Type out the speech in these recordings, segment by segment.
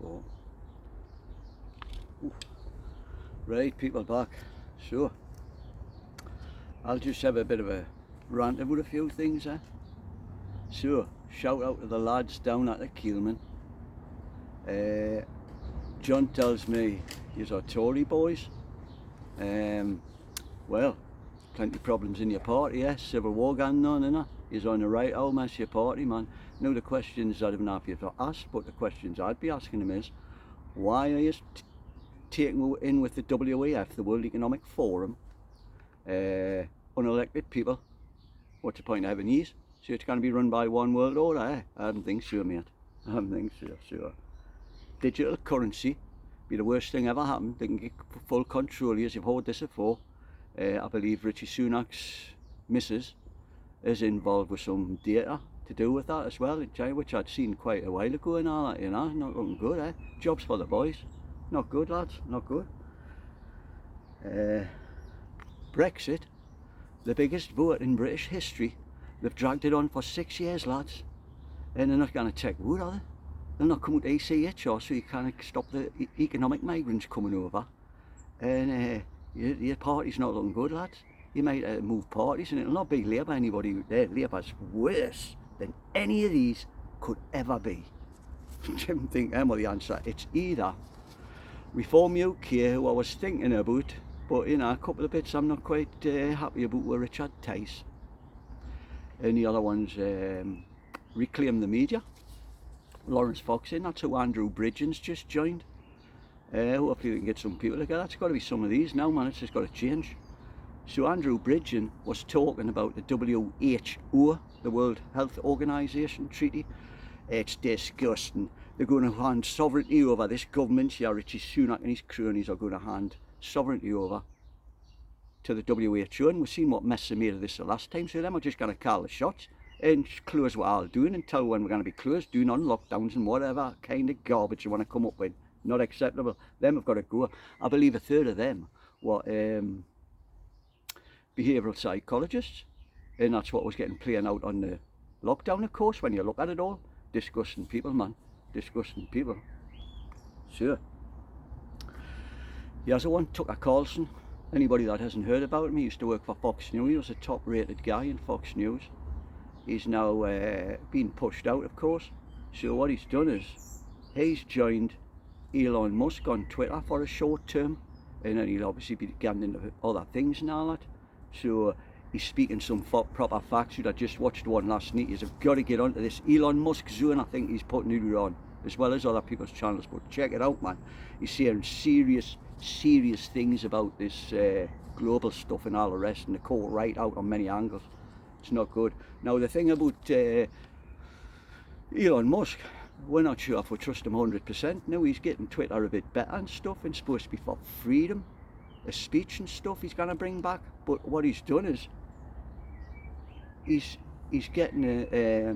go. Ooh. Right, people back. So, I'll just have a bit of a rant about a few things, eh? So, shout out to the lads down at the Keelman. John tells me yous are Tory boys. Well, plenty of problems in your party, eh? Civil war going on, innit? Yous on the right, old mess your party, man. Now the questions I don't know if you've asked, but the questions I'd be asking them is, why are you taking in with the WEF, the World Economic Forum, unelected people? What's the point of having these? So it's going to be run by one world order, eh? I don't think so, mate. I don't think so. Digital currency be the worst thing ever happened. They can get full control of you, as you've heard this before. I believe Richie Sunak's missus is involved with some data to do with that as well, which I'd seen quite a while ago and all that, you know. Not looking good, eh? Jobs for the boys. Not good, lads, not good. Brexit, the biggest vote in British history. They've dragged it on for 6 years, lads. And they're not going to take wood, are they? They're not coming to ECHR, so you can't stop the economic migrants coming over. And your party's not looking good, lads. You might move parties, and it'll not be Labour anybody there. Labour's worse than any of these could ever be. I don't think them are the answer. It's either Reform UK, who I was thinking about, but you know, a couple of bits I'm not quite happy about with Richard Tice. And the other one's Reclaim the Media. Lawrence Fox in, that's who Andrew Bridgen's just joined. Hopefully we can get some people together. It's got to be some of these now, man. It's just got to change. So Andrew Bridgen was talking about the WHO, the World Health Organization Treaty. It's disgusting. They're going to hand sovereignty over this government. Yeah, Richie Sunak and his cronies are going to hand sovereignty over to the WHO, and we've seen what mess they made of this the last time. So them are just going to call the shots and close what I'm doing and tell when we're going to be closed, doing on lockdowns and whatever kind of garbage you want to come up with. Not acceptable. Them have got to go. I believe a third of them were behavioural psychologists, and that's what was getting playing out on the lockdown, of course, when you look at it all. Disgusting people, man. Disgusting people. Sure. The other one, Tucker Carlson. Anybody that hasn't heard about him, he used to work for Fox News. He was a top rated guy in Fox News. He's now been pushed out, of course. So what he's done is he's joined Elon Musk on Twitter for a short term, and then he'll obviously be getting into other things and all that. So he's speaking some proper facts. I just watched one last night. You've got to get onto this Elon Musk zone. I think he's putting it on, as well as other people's channels. But check it out, man. He's saying serious things about this global stuff and all the rest, and the call right out on many angles. It's not good. Now the thing about Elon Musk, we're not sure if we trust him 100%. Now he's getting Twitter a bit better and stuff, and supposed to be for freedom of speech and stuff he's going to bring back. But what he's done is he's getting a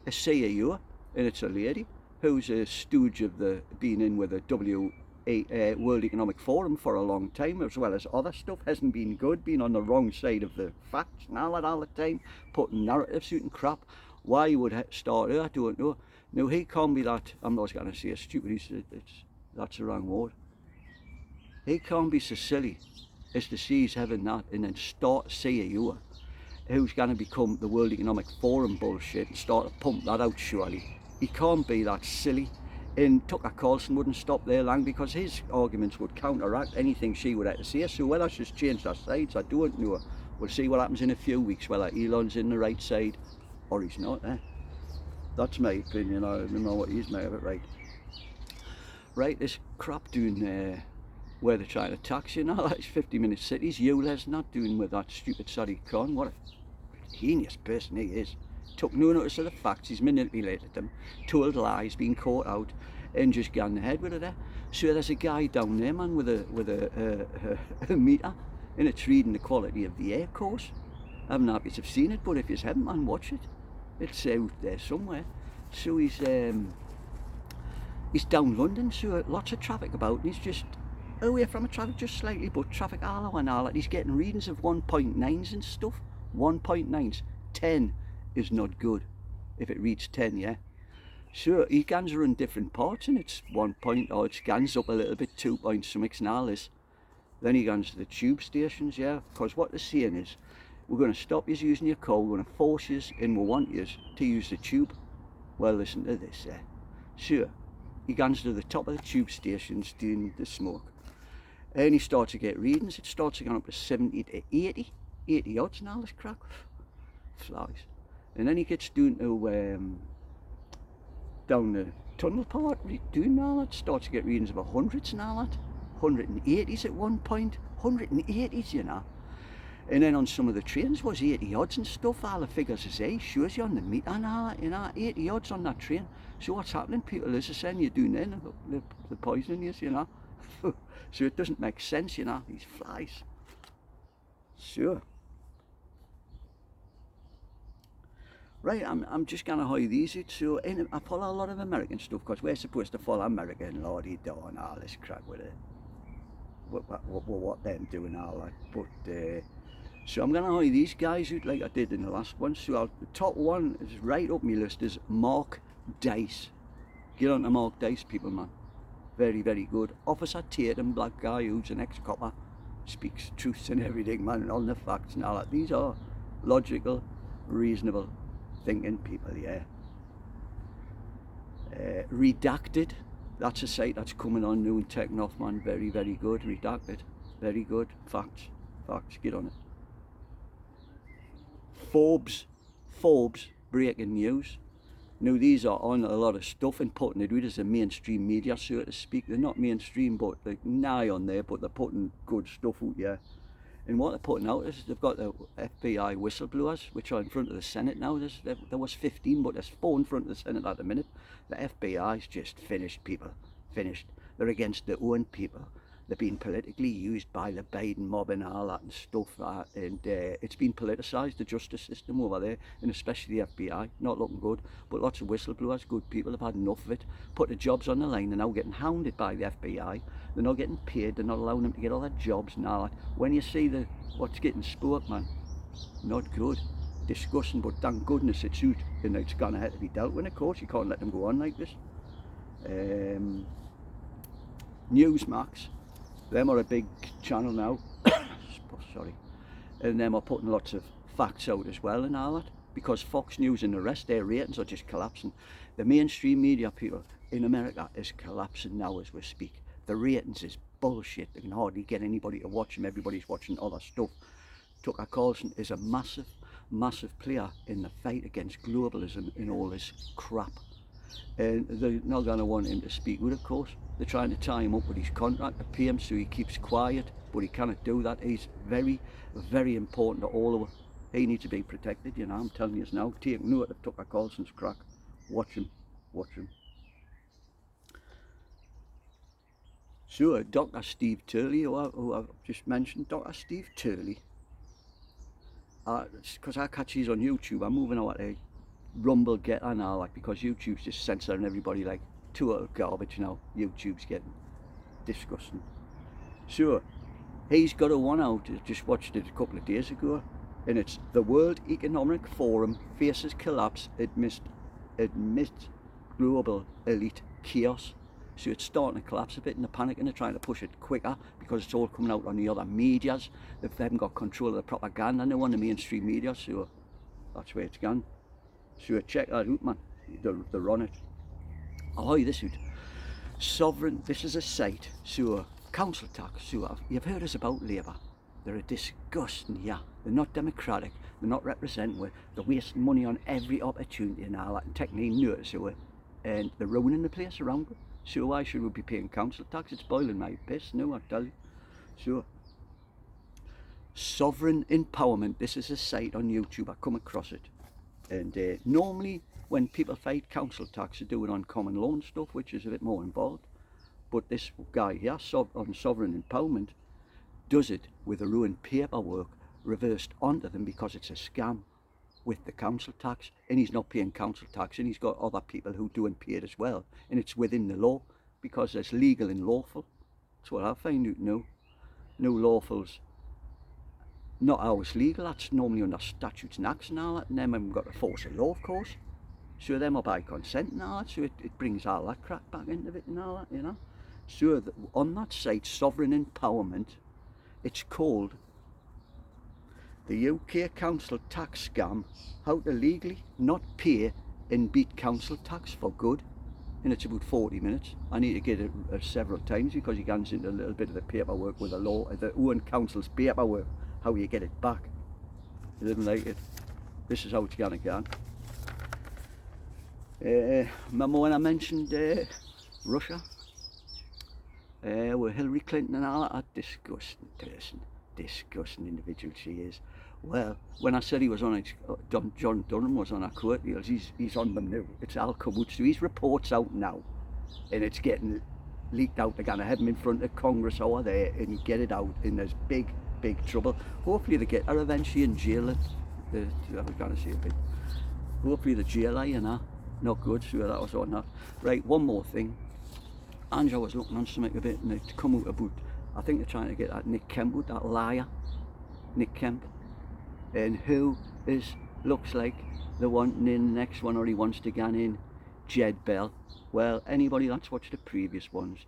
CEO, and it's a lady who's a stooge of the being in with the World Economic Forum for a long time, as well as other stuff. Hasn't been good, been on the wrong side of the facts and all that all the time, putting narratives out and crap. Why you would start her, I don't know. Now he can't be that, I'm not going to say stupid, that's the wrong word. He can't be so silly as to see he's having that and then start CEO who's going to become the World Economic Forum bullshit and start to pump that out, surely. He can't be that silly. And Tucker Carlson wouldn't stop there long, because his arguments would counteract anything she would have to say. So whether she's changed her sides, I don't know. We'll see what happens in a few weeks, whether Elon's in the right side or he's not. That's my opinion. I don't know what he's made of it, right? Right, this crap doing where they're trying to tax you now, that's 50-minute cities. ULEZ not doing with that stupid Sadiq Khan. What a genius person he is. Took no notice of the facts, he's manipulated them, told lies, been caught out, and just gone ahead with it. So there's a guy down there, man, with a meter, and it's reading the quality of the air course. I'm not happy to have seen it, but if you haven't, man, watch it. It's out there somewhere. So he's down London, so lots of traffic about, and he's just away from the traffic just slightly, but traffic all and all that. He's getting readings of 1.9s and stuff. 1.9s. 10 is not good if it reads 10, yeah. Sure, he guns are in different parts, and it's 1 point, or it guns up a little bit, 2 point something and all this. Then he guns to the tube stations, yeah, because what they're saying is, we're going to stop you using your coal, we're going to force you, and we want you to use the tube. Well, listen to this, sure, he guns to the top of the tube stations doing the smoke. And he starts to get readings, it starts to go up to 70 to 80 odds and all this crap. Flies. And then he gets down to down the tunnel part, doing all that, starts to get readings of hundreds and all that. 180s at 1 point, 180s, you know. And then on some of the trains was 80 odds and stuff, all the figures is shows you on the meter and all that, you know, 80 odds on that train. So what's happening? People are saying you're doing then, the poisoning is, you know. So it doesn't make sense, you know, these flies. Sure. Right, I'm just going to hide these out. So I follow a lot of American stuff because we're supposed to follow America and Lordy-do and all this crap with it. What they're doing all that. But so I'm going to hide these guys out like I did in the last one. So the top one is right up my list is Mark Dice. Get on to Mark Dice, people, man. Very, very good. Officer Tatum, black guy who's an ex-copper, speaks truths and everything, man, and all the facts and all that. These are logical, reasonable thinking people, yeah. Redacted, that's a site that's coming on new and taking off, man. Very, very good. Redacted, very good. Facts, get on it. Forbes, breaking news. Now these are on a lot of stuff and putting it out as a mainstream media, so to speak. They're not mainstream, but they're nigh on there, but they're putting good stuff out, yeah. And what they're putting out is they've got the FBI whistleblowers, which are in front of the Senate now. There was 15, but there's 4 in front of the Senate at the minute. The FBI's just finished, people. Finished. They're against their own people. They're being politically used by the Biden mob and all that and stuff. And it's been politicised, the justice system over there, and especially the FBI. Not looking good. But lots of whistleblowers, good people, have had enough of it. Put their jobs on the line. They're now getting hounded by the FBI. They're not getting paid. They're not allowing them to get all their jobs and all that. When you see what's getting spoke, man, not good. Disgusting, but thank goodness it's out and it's going to have to be dealt with. Of course, you can't let them go on like this. Newsmax. Them are a big channel now, sorry, and them are putting lots of facts out as well and all that, because Fox News and the rest, their ratings are just collapsing. The mainstream media, people, in America is collapsing now as we speak. The ratings is bullshit. They can hardly get anybody to watch them. Everybody's watching other stuff. Tucker Carlson is a massive player in the fight against globalism and all this crap. And they're not going to want him to speak out, of course. They're trying to tie him up with his contract to pay him so he keeps quiet, but he cannot do that. He's very, very important to all of us. He needs to be protected, you know, I'm telling you now. Take note of Tucker Carlson's crack. Watch him. So, Dr. Steve Turley, who I've just mentioned, Dr. Steve Turley, because I catch these on YouTube, I'm moving out to Rumble Get and all that, because YouTube's just censoring everybody like total garbage now. YouTube's getting disgusting. So he's got a one out, I just watched it a couple of days ago, and it's the World Economic Forum faces collapse amidst global elite chaos. So it's starting to collapse a bit, and they're panicking. They're trying to push it quicker because it's all coming out on the other medias. They haven't got control of the propaganda now on the mainstream media, so that's where it's gone. So check that out, man. They're on it. Oh, this out. Sovereign, this is a site. So council tax. So you've heard us about Labour. They're a disgusting, yeah. They're not democratic. They're not representing. They're wasting money on every opportunity and all that, and taking notice of it. And they're ruining the place around it. So why should we be paying council tax? It's boiling my piss, no, I tell you. So, Sovereign Empowerment. This is a site on YouTube. I come across it. And normally when people fight council tax, they do it on common law and stuff, which is a bit more involved. But this guy here, on Sovereign Empowerment, does it with their own paperwork reversed onto them because it's a scam with the council tax, and he's not paying council tax, and he's got other people who do and pay it as well, and it's within the law because it's legal and lawful. That's what I find out now. No lawful's not always legal. That's normally under statutes and acts and all that, and them haven't got the force of law, of course. So them are by consent and all that, so it brings all that crap back into it and all that, you know. So on that site, Sovereign Empowerment, it's called the UK Council Tax Scam, How to Legally Not Pay and Beat Council Tax for Good. And it's about 40 minutes. I need to get it several times because he gets into a little bit of the paperwork with the law, the own council's paperwork, how you get it back. I didn't like it. This is how it's gonna go. Remember when I mentioned Russia? With Hillary Clinton and all that, disgusting person, disgusting individual she is. Well, when I said he was on John Durham was on our court deals, he's on them now. It's all come out. So his report's out now, and it's getting leaked out. They're going to have him in front of Congress over there and get it out, and there's big trouble. Hopefully they get her eventually in jail. I was going to say a bit. Hopefully the jail, you know, not good. So that was on that. Right, one more thing. Angela was looking on something a bit, and it's come out about, I think they're trying to get that Nick Kemp out, that liar, Nick Kemp, and who looks like the one in the next one, or he wants to get in, Jed Bell. Well, anybody that's watched the previous ones,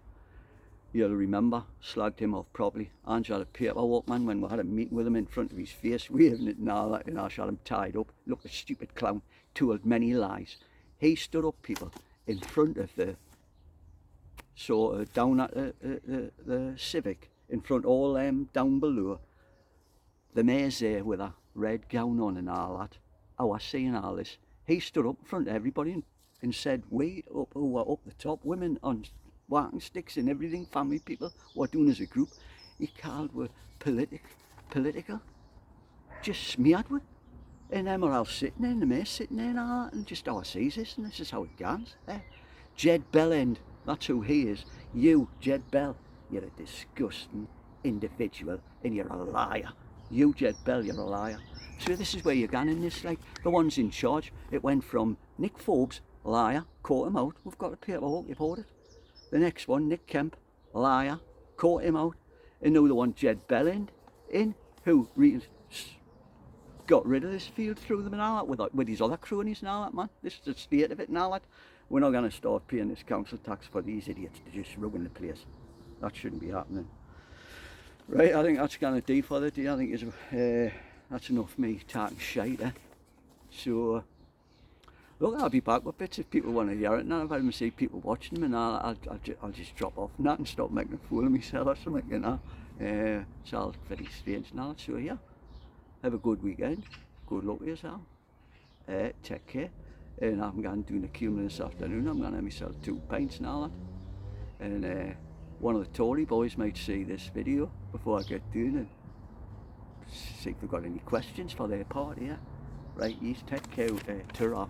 you'll remember, slagged him off properly. Angela had a paperwork man when we had a meeting with him in front of his face, waving it and all that, and I shot him tied up, looked a stupid clown, told many lies. He stood up, people, in front of the down at the Civic, in front all them down below, the mayor's there with a red gown on and all that. I was seeing all this. He stood up in front of everybody and said, wait up, who were up the top, women on walking sticks and everything, family people, what doing as a group. He called with political, just smeared with. And them are all sitting there, and the mayor's sitting there and all that, and just how I sees this, and this is how it goes. Jed Bellend. That's who he is. You, Jed Bell, you're a disgusting individual and you're a liar. You, Jed Bell, you're a liar. So this is where you're going in this, like, the ones in charge. It went from Nick Forbes, liar, caught him out. We've got a paperwork, you've heard it. The next one, Nick Kemp, liar, caught him out. And now the one, Jed Bell in who got rid of this field through them and all that, with his other cronies and all that, man. This is the state of it and all that. We're not going to start paying this council tax for these idiots to just ruin the place. That shouldn't be happening. Right, I think that's going to do for the day. I think that's enough me talking shite. So, look, I'll be back with bits if people want to hear it. Now, if I see people watching them, and I'll just drop off and that and stop making a fool of myself or something, you know. It's all very strange now. So, yeah, have a good weekend. Good luck with yourself. Take care. And I'm going to do the Cumulin this afternoon. I'm going to have myself 2 pints and all that. And one of the Tory boys might see this video before I get doing it. See if they've got any questions for their party. Yeah? Right, you take care. Ta-ra.